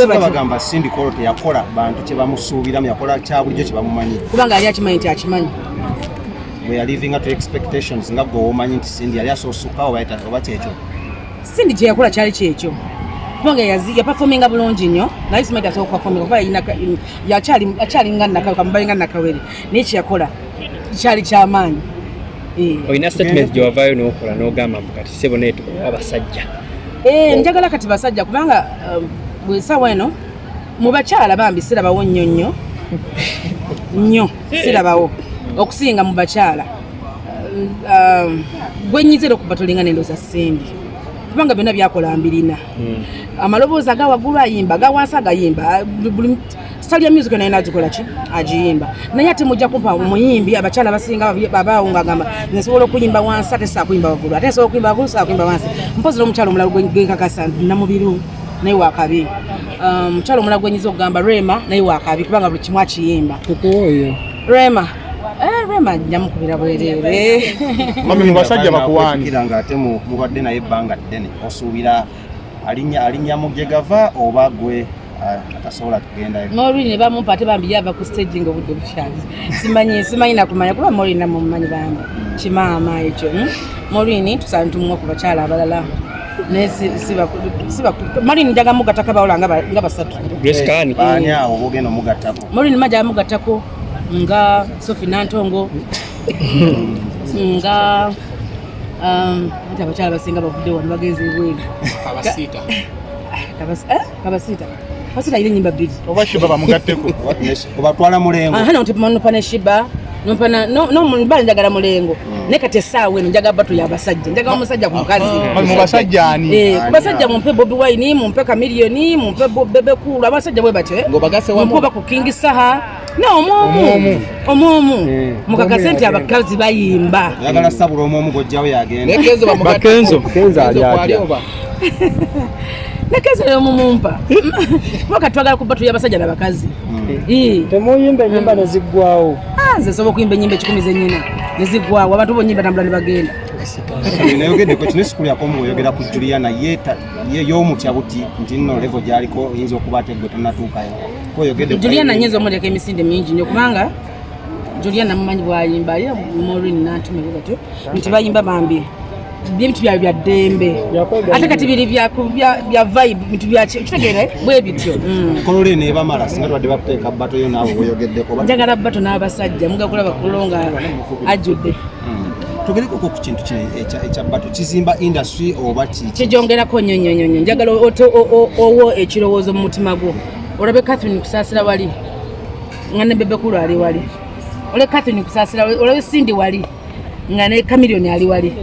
bagamba Cindy Court yakola bantu kye bamusuubiramu yakola kya bulijjo kye bamumanyi kubanga yali akimanyi nti akimanyi we are living up to expectations nga gwe omanyi nti Cindy yali asoosuka oba kyekyo Cindy kye yakola kyali kyekyo kubanga yapafominga bulungi nnyo naye simanyi asobola okupafominga kuba yakyali nga nakakamubali nga nakawere naye kye yakola kyali kyamaanyi olina statement gye wavaayo n'okola n'ogamba kati sebo naye tukuba abasajja njagala kati basajja kubanga bwesawa eno mu bakyala bambi sirabawo nnyo sirabawo okusinga mu bakyala gwenyizira okuba tolinga n'endooza Cindy kubanga byonna byakola mbirina amaloboozi agawaggulu ayimba gawansi agayimba buli sitali ya music naye nagikola ki agiyimba naye ate mujja kumpa omuyimbi abakyala basinga babaawo ng'agamba nsobola okuyimba wansi ate saakuyimba waggulu ate nsobola okuyimba waggulu saakuyimba wansi mpozi n'omukyala omulala gwenkakasa namubiru naye wakabi omukyala omulala gwenyiza okugamba Rema naye wakabi kubanga buli kimu akiyimba Rema nyamukubira bwerere mami mubasajja bakuwandikira ng'ate mubadde naye ebbanga ddene osuubira alinnya mujegava oba gwe atasobola kugenda Maureen ne bamumpa ate bambi yava ku stage ng'obudde bukyazi simanyi nakumanya kuba Maureen namumanyi bambi kimaama ekyo Maureen tusaana tumwa ku bakyala abalala naye Maureen njaga mugattako bawula nga basatu ani awo bogenda omugattako Maureen majja mugattako nga Sophie Nantongo nga ate abakyala basinga bavudde wano bagenze ebweru Kabasita ile nyimba bbiri oba Shiba bamugatteko obatwala mulengo hano ntimanupa ne Shiba no mbali njagala mulengo ne kati essaawa eno njaga batu ya basajja njaga omusajja ku mukazi mu basajja ani ku basajja mumpe Bobi Wine mumpe Chameleone mumpe Bebe Cool abasajja bwe bate ngobagase wamu mumpe ku King Saha omumu mukakase nti abakazi bayimba njagala sabula omumu gojjawo yagenda nekenzo bamugatteko kenzo ali Nekeze leo mumumpa wakati twagala kubatu y'abasajja n'abakazi temuyimba ennyimba neziggwawo nze sobola okuyimba ennyimba 10 zennyina neziggwawo abantu bonyimba tambula ne bagenda nayogedde ku kino sikulu yakomu oyogera ku Juliana ye y'omutya buti nti nno level gy'aliko oyinza okuba ate gwe tonnatuukayo oyogedde Juliana nyinza omuleka emisinde mingi nnyo kubanga Juliana mumanyi bwayimba ye Maureen nantume bwatyo nti bayimba bambi bintu bya ddembe ate kati biri bya vibe bintu bya kitegere bwe bityo kolole ne bamala singa twadde bakuteeka bato yo naabo boyogeddeko njagala bato n'abasajja mugakula bakulonga ajudde tugereko ku kintu kino ekya bato kizimba industry oba kijjongerako nnyo njagala owo ekirowoozo mu mutima gwo olabe Catherine Kusasira wali nga ne Bebe Cool ali wali ole Catherine Kusasira olabe Cindy wali nga ne Chameleone ali wali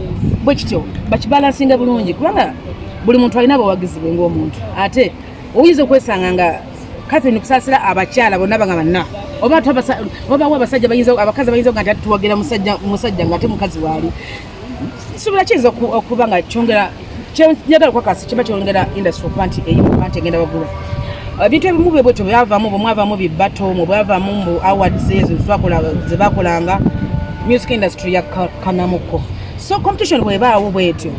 bwe kityo bakibalansinga bulungi kubanga buli muntu alina abawagizi be ng'omuntu ate oyinza okwesanga nga Catherine Kusasira abakyala bonna bagamba oba abasajja abakazi bayinza nga tuwagira musajja nga ate mukazi waali kisuubira kiyinza okuba nga kyongera njagala kwakasi kiba kyongera industry okuba nti egenda waggulu ebintu ebimu bwe bwetyo byavaamu bwe mwavaamu bibato mwe bwavaamu mu awards ezo ze bakolanga music industry yakanamuko so competition bwebaawo bwetyo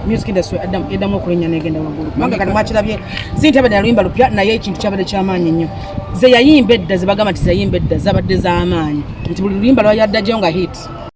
music industry eddamu okulinnya negenda waggulu kubanga kati mwakirabye Cindy abadde aluyimba lupya naye ekintu kyabadde kyamaanyi nnyo ze yayimba edda ze bagamba nti zeyayimba edda zabadde z'amaanyi nti buli luyimba lwayaddajeyo nga hit